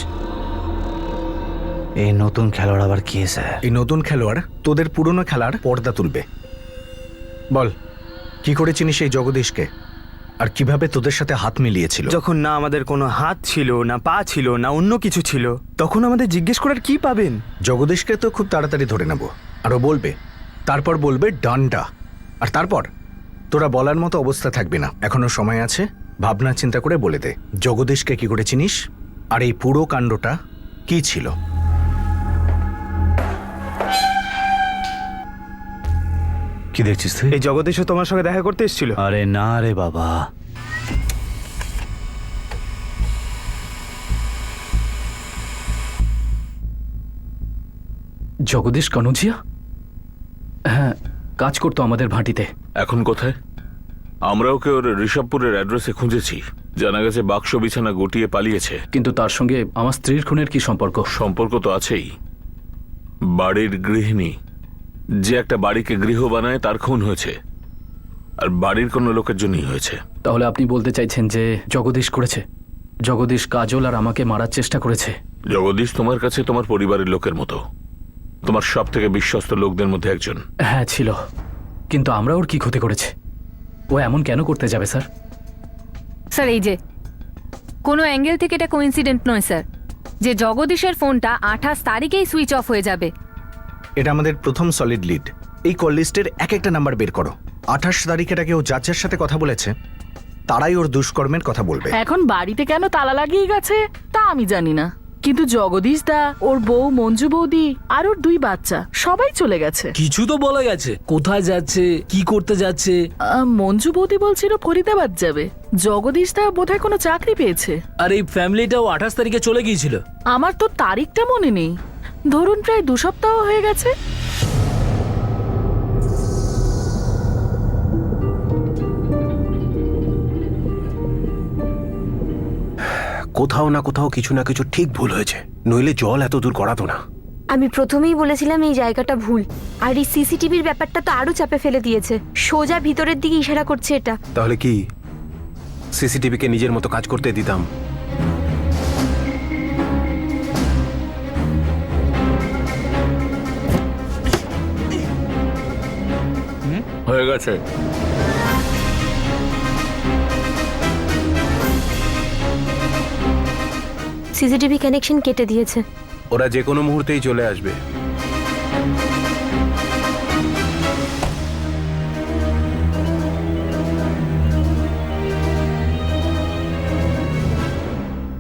এই নতুন খেলোয়াড় আবার কি স্যার? এই নতুন খেলোয়াড় তোদের পুরনো খেলার পর্দা তুলবে। বল, কি করে চিনিস এই জগদীশকে, আর কিভাবে তোদের সাথে হাত মিলিয়েছিল? যখন না আমাদের কোনো হাত ছিল, না পা ছিল, না অন্য কিছু ছিল, তখন আমাদের জিজ্ঞেস করার কি পাবেন? জগদীশকে তো খুব তাড়াতাড়ি ধরে নেব, আরও বলবে, তারপর বলবে ডান্ডা, আর তারপর তোরা বলার মতো অবস্থা থাকবে না। এখনো সময় আছে, ভাবনা চিন্তা করে বলে দে জগদীশকে কি করে চিনিস, আর এই পুরো কাণ্ডটা কি ছিল? কি দেখছিস তুই? এই জগদীশও তোমার সঙ্গে দেখা করতে এসেছিল? আরে না রে বাবা, জগদীশ কানুজিয়া? হ্যাঁ, কাজ করতো আমাদের ভাটিতে। এখন কোথায়? আমরা ওকে ওর ঋষভপুরের অ্যাড্রেসে খুঁজেছি। জানা গেছে বাক্স বিছানা গুটিয়ে পালিয়েছে। কিন্তু তার সঙ্গে আমার স্ত্রীর খুনের কি সম্পর্ক? সম্পর্ক তো আছেই। বাড়ির গৃহিণী যে একটা বাড়িকে গৃহ বানায়, তার খুন হয়েছে, আর বাড়ির কোনো লোকের জন্যই হয়েছে। তাহলে আপনি বলতে চাইছেন যে জগদীশ করেছে? জগদীশ কাজল আর আমাকে মারার চেষ্টা করেছে? জগদীশ তোমার কাছে তোমার পরিবারের লোকের মতো, তোমার সব থেকে বিশ্বস্ত লোকদের মধ্যে একজন। হ্যাঁ ছিল, কিন্তু আমরা ওর কি ক্ষতি করেছে? ও এমন কেন করতে যাবে স্যার? স্যার এই যে কোনো অ্যাঙ্গেল থেকে এটা কোইন্সিডেন্ট নয় স্যার, যে জগদীশের ফোনটা 28 তারিখেই সুইচ অফ হয়ে যাবে। এটা আমাদের প্রথম সলিড লিড। এই কল লিস্টের এক একটা নাম্বার বের করো। 28 তারিখে কেউ যার সাথে কথা বলেছে, তারাই ওর দুষ্কর্মের কথা বলবে। এখন বাড়িতে কেন তালা লাগিয়ে গেছে তা আমি জানি না, কিন্তু জগদীশ দা, ওর বউ মঞ্জু বৌদি আর ওর 2 বাচ্চা সবাই চলে গেছে। কিছু তো বলা গেছে, কোথায় যাচ্ছে, কি করতে যাচ্ছে? মঞ্জু বৌদি বলছিল ফরিদাবাদ যাবে। জগদীশ দা বোধহয় কোনো চাকরি পেয়েছে। আর এই ফ্যামিলিটাও 28 তারিখে চলে গিয়েছিল। আমার তো তারিখটা মনে নেই, ধরুন প্রায় 2 সপ্তাহ হয়ে গেছে। কোথাও না কোথাও কিছু না কিছু ঠিক ভুল হয়েছে, নইলে জল এত দূর গড়াতো না। আমি প্রথমেই বলেছিলাম এই জায়গাটা ভুল, আর এই সিসিটিভির ব্যাপারটা তো আরো চাপে ফেলে দিয়েছে। সোজা ভিতরের দিকে ইশারা করছে এটা। তাহলে কি সিসিটিভিকে নিজের মতো কাজ করতে দিতাম? হয়ে গেছে। সিসিটিভি কানেকশন কেটে দিয়েছে। ওরা যে কোনো মুহূর্তেই চলে আসবে।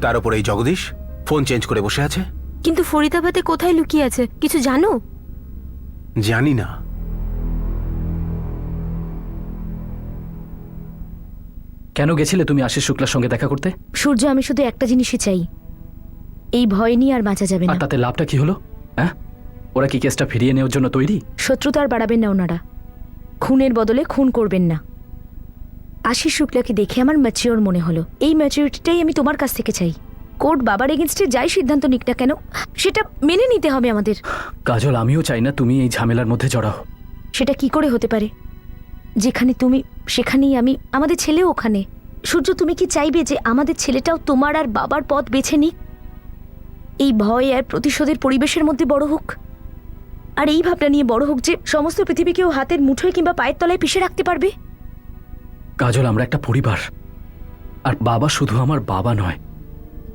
তার উপর এই জগদীশ ফোন চেঞ্জ করে বসে আছে। কিন্তু ফরিদাবাদে কোথায় লুকিয়ে আছে কিছু জানো? জানি না। কেন গেছিলে তুমি আশিস শুক্লার সঙ্গে দেখা করতে? সূর্য, আমি শুধু একটা জিনিসই চাই, এই ভয় নিয়ে আর বাঁচা যাবে আর না। তাতে লাভটা কি হলো? হ্যাঁ, ওরা কি কেসটা ফিরিয়ে নেওয়ার জন্য তৈরি? শত্রুতা আর বাড়াবেন না ওনারা, খুনের বদলে খুন করবেন না। আশিস শুক্লাকে দেখে আমার ম্যাচিওর মনে হলো। এই ম্যাচিওরিটিটাই আমি তোমার কাছ থেকে চাই। কোর্ট বাবার এগেনস্টে যাই সিদ্ধান্ত নিক না কেন, সেটা মেনে নিতে হবে আমাদের। কাজল, আমিও চাই না তুমি এই ঝামেলার মধ্যে জড়াও। সেটা কি করে হতে পারে? যেখানে তুমি সেখানেই আমি, আমাদের ছেলেও ওখানে। সূর্য, তুমি কি চাইবে যে আমাদের ছেলেটাও তোমার আর বাবার পথ বেছে নিক, এই ভয় আর প্রতিশোধের পরিবেশের মধ্যে বড় হোক, আর এই ভাবনা নিয়ে বড় হোক যে সমস্ত পৃথিবীকেও হাতের মুঠোয় কিংবা পায়ের তলায় পিষে রাখতে পারবে? কাজল, আমরা একটা পরিবার, আর বাবা শুধু আমার বাবা নয়,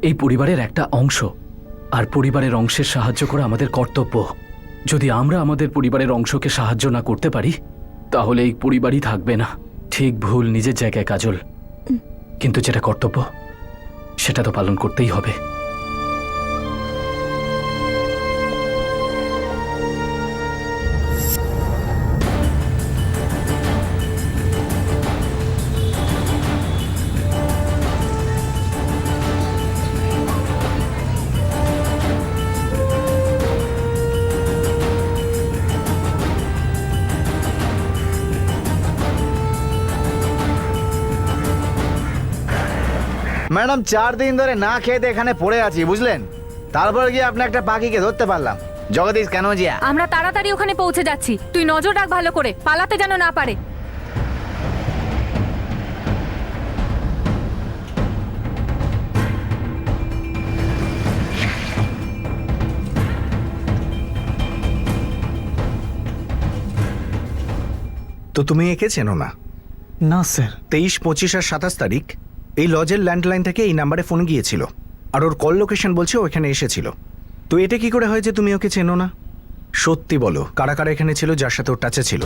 এই পরিবারের একটা অংশ, আর পরিবারের অংশের সাহায্য করা আমাদের কর্তব্য। যদি আমরা আমাদের পরিবারের অংশকে সাহায্য না করতে পারি, তাহলে এই পরিবারই থাকবে না। ঠিক ভুল নিজের জায়গায় কাজল, কিন্তু যেটা কর্তব্য সেটা তো পালন করতেই হবে। ম্যাডাম 4 দিন ধরে না খেতে এখানে পড়ে আছি, বুঝলেন? তারপর গিয়ে আপনি একটা পাখিকে ধরতে পারলাম। জগদীশ কানোজিয়া। আমরা তাড়াতাড়ি ওখানে পৌঁছে যাচ্ছি, তুই নজর রাখ ভালো করে, পালাতে যেন না পারে। তো তুমি একে চেনো না? না স্যার। 23, 25 আর 27 তারিখ এই লজের ল্যান্ডলাইন থেকে এই নাম্বারে ফোন গিয়েছিল, আর ওর কল লোকেশন বলছে ও এখানে এসেছিল। তো এটা কি করে হয় যে তুমি ওকে চেনো না? সত্যি বলো, কারা কারা এখানে ছিল যার সাথে ওর টাচে ছিল?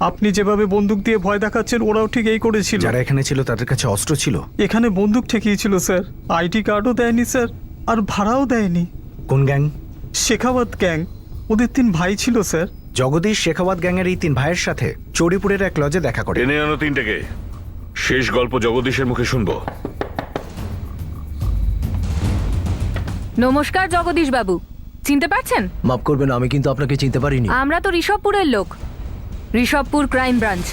আপনি যেভাবে বন্দুক দিয়ে ভয় দেখাচ্ছেন ওরাও ঠিক এই করেছিল। যারা এখানে ছিল তাদের কাছে অস্ত্র ছিল? এখানে বন্দুক ঠেকিয়েছিল স্যার, আইডি কার্ডও দেয়নি স্যার, আর ভাড়াও দেয়নি। কোন গ্যাং? শেখাওয়াত গ্যাং, ওদের 3 ভাই ছিল স্যার। জগদীশ শেখাওয়াত গ্যাংয়ের এই 3 ভাইয়ের সাথে চৌরিপুরের এক লজে দেখা করে। টেনে আনো 3টেকে, শেষ গল্প জগদীশের মুখে শুনবো। নমস্কার জগদীশ বাবু, চিনতে পারছেন? মাফ করবেন, আমি কিন্তু আপনাকে চিনতে পারিনি। আমরা তো ঋষভপুরের লোক, ঋষভপুর ক্রাইম ব্রাঞ্চ।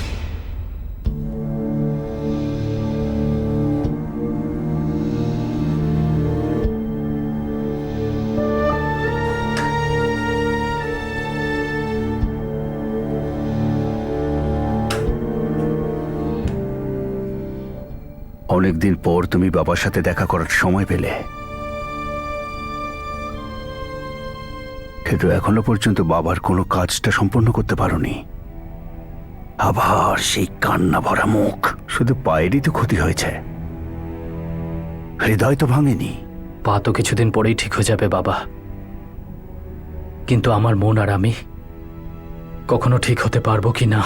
অনেকদিন পর তুমি বাবার সাথে দেখা করার সময় পেলে, কিন্তু এখনো পর্যন্ত বাবার কোনো কাজটা সম্পূর্ণ করতে পারোনি। আবার সেই কান্না ভরা মুখ, শুধু পায়েরই তো ক্ষতি হয়েছে, হৃদয় তো ভাঙেনি। পা তো কিছুদিন পরেই ঠিক হয়ে যাবে বাবা, কিন্তু আমার মন আর আমি কখনো ঠিক হতে পারবো কি না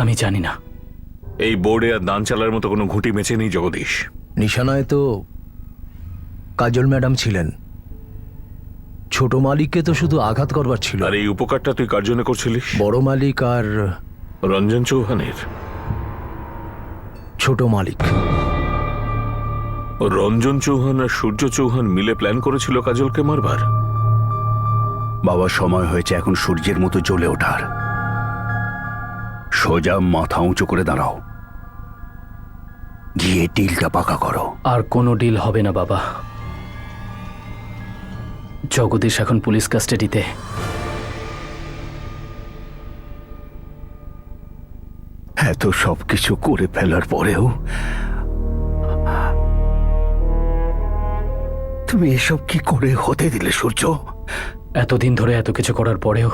আমি জানি না। এই বোর্ডে আর দান চালার মতো কোনো ঘুঁটি মেচে নেই জগদীশ। নিশানায় তো কাজল ম্যাডাম ছিলেন, ছোট মালিককে তো শুধু আঘাত করবার ছিল। আর এই উপকারটা তুই কার জন্য করছিলিস? বড় মালিক আর রঞ্জন চৌহানের। ছোট মালিক। রঞ্জন চৌহান আর সূর্য চৌহান মিলে প্ল্যান করেছিল কাজলকে মারবার। বাবার সময় হয়েছে এখন সূর্যের মতো জ্বলে ওঠার। সোজা মাথা উঁচু করে দাঁড়াও, গিয়ে ডিলটা পাকা করো। আর কোনো ডিল হবে না বাবা। জগদীশ এখন পুলিশ কাস্টাডিতে। এত সবকিছু করে ফেলার পরেও তুমি এসব কি করে হতে দিলে সূর্য? এতদিন ধরে এত কিছু করার পরেও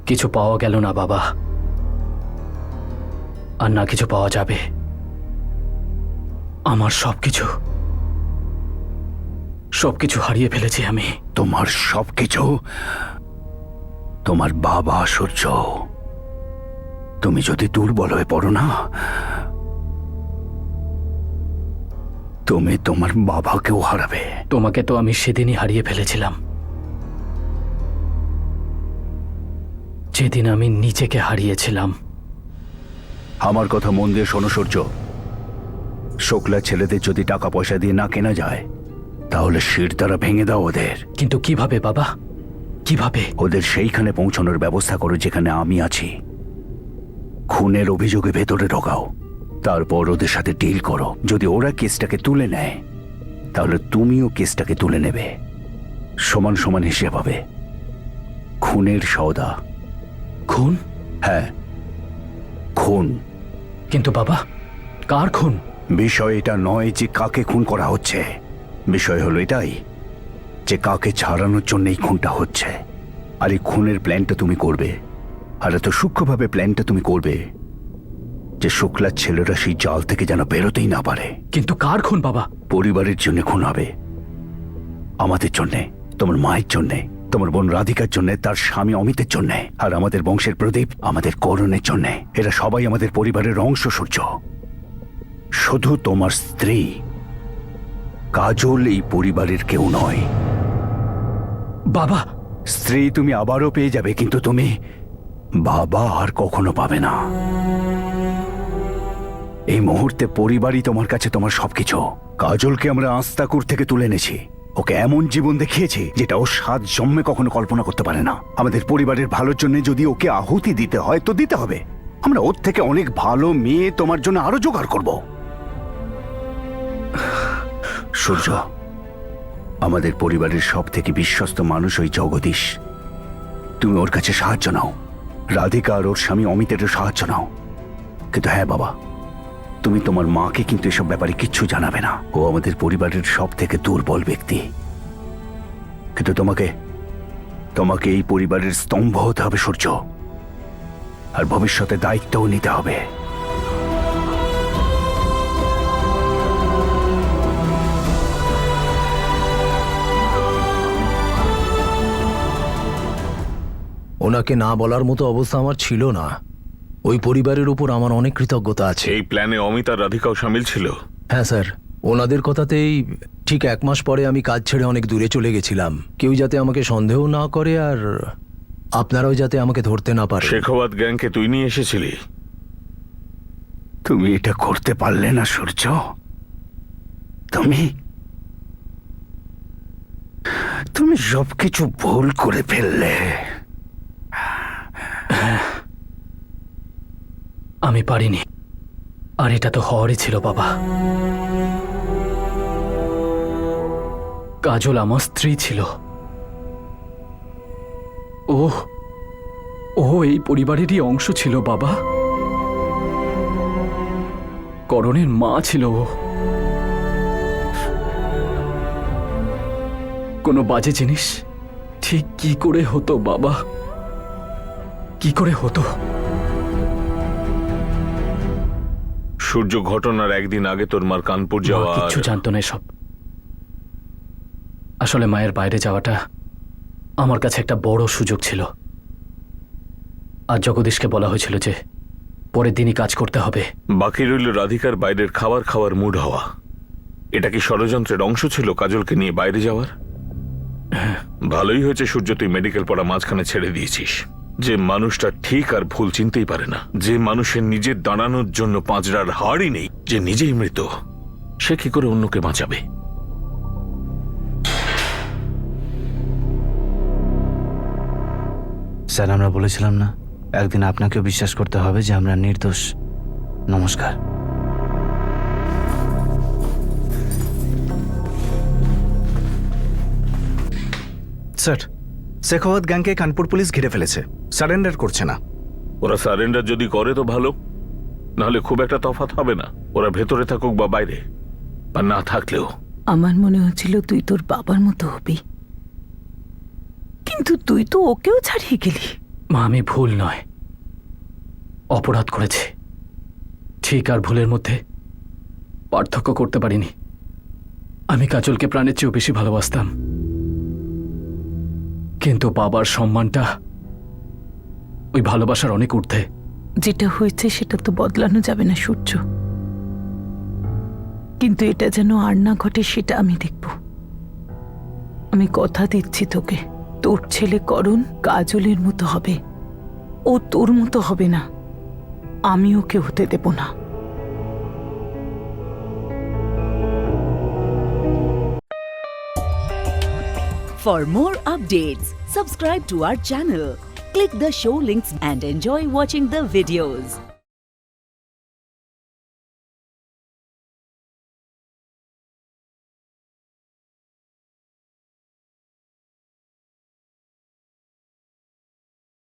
কিছু পাওয়া গেল না বাবা, আর না কিছু পাওয়া যাবে। আমার সবকিছু হারিয়ে ফেলেছি আমি। তোমার সবকিছু তোমার বাবা সূর্য। তুমি যদি দুর্বল হয়ে পড়ো না, তুমি তোমার বাবাকেও হারাবে। তোমাকে তো আমি সেদিনই হারিয়ে ফেলেছিলাম, যেদিন আমি নিজেকে হারিয়েছিলাম। আমার কথা মন দিয়ে শোনো সূর্য, শোকলা ছেলেদের যদি টাকা পয়সা দিয়ে না কেনা যায়, তাহলে শির দ্বারা ভেঙে দাও ওদের। কিন্তু কিভাবে বাবা, কিভাবে? ওদের সেইখানে পৌঁছানোর ব্যবস্থা করো যেখানে আমি আছি। খুনের অভিযোগে ভেতরে ঢোকাও, তারপর ওদের সাথে ডিল করো। যদি ওরা কেসটাকে তুলে নেয়, তাহলে তুমিও কেসটাকে তুলে নেবে। সমান সমান হিসেব হবে। খুনের সওদা। খুন? হ্যাঁ, খুন। কিন্তু বাবা, কার খুন? বিষয় এটা নয় যে কাকে খুন করা হচ্ছে, বিষয় হলো এটাই যে কাকে ছাড়ানোর জন্য এই খুনটা হচ্ছে। আর এই খুনের প্ল্যানটা তুমি করবে, আর এত সূক্ষ্মভাবে প্ল্যানটা তুমি করবে যে শুক্লার ছেলেরা সেই জাল থেকে যেন বেরোতেই না পারে। কিন্তু কার খুন বাবা? পরিবারের জন্য খুন হবে, আমাদের জন্যে, তোমার মায়ের জন্যে, তোমার বোন রাধিকার জন্যে, তার স্বামী অমিতের জন্যে, আর আমাদের বংশের প্রদীপ, আমাদের করণের জন্যে। এরা সবাই আমাদের পরিবারের অংশ সূর্য। শুধু তোমার স্ত্রী কাজল এই পরিবারের কেউ নয়। বাবা, স্ত্রী তুমি আবারও পেয়ে যাবে, কিন্তু তুমি বাবা আর কখনো পাবে না। এই মুহূর্তে পরিবারই তোমার কাছে তোমার সবকিছু। কাজলকে আমরা আস্তাকুর থেকে তুলে এনেছি, ওকে এমন জীবন দেখিয়েছি যেটা ও 7 জন্মে কখনো কল্পনা করতে পারে না। আমাদের পরিবারের ভালোর জন্য যদি ওকে আহুতি দিতে হয় তো দিতে হবে। আমরা ওর থেকে অনেক ভালো মেয়ে তোমার জন্য আরো জোগাড় করব। সূর্য, আমাদের পরিবারের সব থেকে বিশ্বস্ত মানুষ ওই জগদীশ। তুমি ওর কাছে সাহায্য নাও, রাধিকা আর ওর স্বামী অমিতেরও সাহায্য নাও। কিন্তু হ্যাঁ বাবা, তুমি তোমার মাকে কিন্তু এসব ব্যাপারে কিচ্ছু জানাবে না। ও আমাদের পরিবারের সব থেকে দুর্বল ব্যক্তি। কিন্তু তোমাকে এই পরিবারের স্তম্ভ হতে হবে সূর্য, আর ভবিষ্যতে দায়িত্বও নিতে হবে। ওনাকে না বলার মতো অবস্থা আমার ছিল না। ওই পরিবারের উপর আমার অনেক কৃতজ্ঞতা আছে। এই প্ল্যানে অমিত আর রাধিকাও সামিল ছিল? হ্যাঁ স্যার, ওনাদের কথাতেই ঠিক 1 মাস পরে আমি কাজ ছেড়ে অনেক দূরে চলে গেছিলাম। কেউ যাতে আমাকে সন্দেহ না করে, আর আপনারাও যাতে আমাকে ধরতে না পারে। শেখাওয়াত গ্যাংকে তুই নিয়ে এসেছিলি? তুমি এটা করতে পারলে না সূর্য? তুমি তুমি সবকিছু ভুল করে ফেললে। আমি পারিনি, আর এটা তো হওয়ারই ছিল বাবা। কাজল আমার স্ত্রী ছিল। ও ও এই পরিবারেরই অংশ ছিল বাবা। করণের মা ছিল ও। কোনো বাজে জিনিস ঠিক কি করে হতো বাবা, কি করে হতো? সূর্য ঘটনার একদিন আগে তোর মার কানপুর মা যাওয়া কিচ্ছু জানতো না সব। আসলে মায়ের বাইরে যাওয়াটা আমার কাছে একটা বড় সুযোগ ছিল। আর জগদীশকে বলা হয়েছিল যে পরের দিনই কাজ করতে হবে। বাকি রইল রাধিকার বাইরের খাবার খাওয়ার মুড হওয়া। এটা কি ষড়যন্ত্রের অংশ ছিল কাজলকে নিয়ে বাইরে যাওয়ার? ভালোই হয়েছে সূর্য তুই মেডিকেল পড়া মাঝখানে ছেড়ে দিয়েছিস। যে মানুষটা ঠিক আর ভুল চিনতেই পারে না, যে মানুষের নিজের দাঁড়ানোর জন্য পাঁজরার হাড়ই নেই, যে নিজেই মৃত, সে কি করে অন্যকে বাঁচাবে? স্যার, আমরা বলেছিলাম না একদিন আপনাকেও বিশ্বাস করতে হবে যে আমরা নির্দোষ। নমস্কার। স্যার, শেখাওয়াত গ্যাংকে কানপুর পুলিশ ঘিরে ফেলেছে, সারেন্ডার করছে না। ওরা সারেন্ডার যদি করে তো ভালো, নাহলে খুব একটা তফাৎ হবে না। ওরা ভেতরে থাকুক বা বাইরে, বা না থাকলেও। আমার মনে হচ্ছিল তুই তোর বাবার মতো হবি, কিন্তু তুই তো ওকেও ছাড়িয়ে গেলি। মা, আমি ভুল নয়, অপরাধ করেছি। ঠিক আর ভুলের মধ্যে পার্থক্য করতে পারিনি। আমি কাজলকে প্রাণের চেয়েও বেশি ভালোবাসতাম, কিন্তু বাবার সম্মানটা ওই ভালোবাসার অনেক ঊর্ধ্বে। যেটা হয়েছে সেটা তো বদলানো যাবে না সূর্য, কিন্তু এটা যেন আর না ঘটে সেটা আমি দেখব। আমি কথা দিচ্ছি তোকে, তোর ছেলে করণ কাজলের মতো হবে, ও তোর মতো হবে না। আমি ওকে হতে দেব না। For more updates, subscribe to our channel, click the show links and enjoy watching the videos.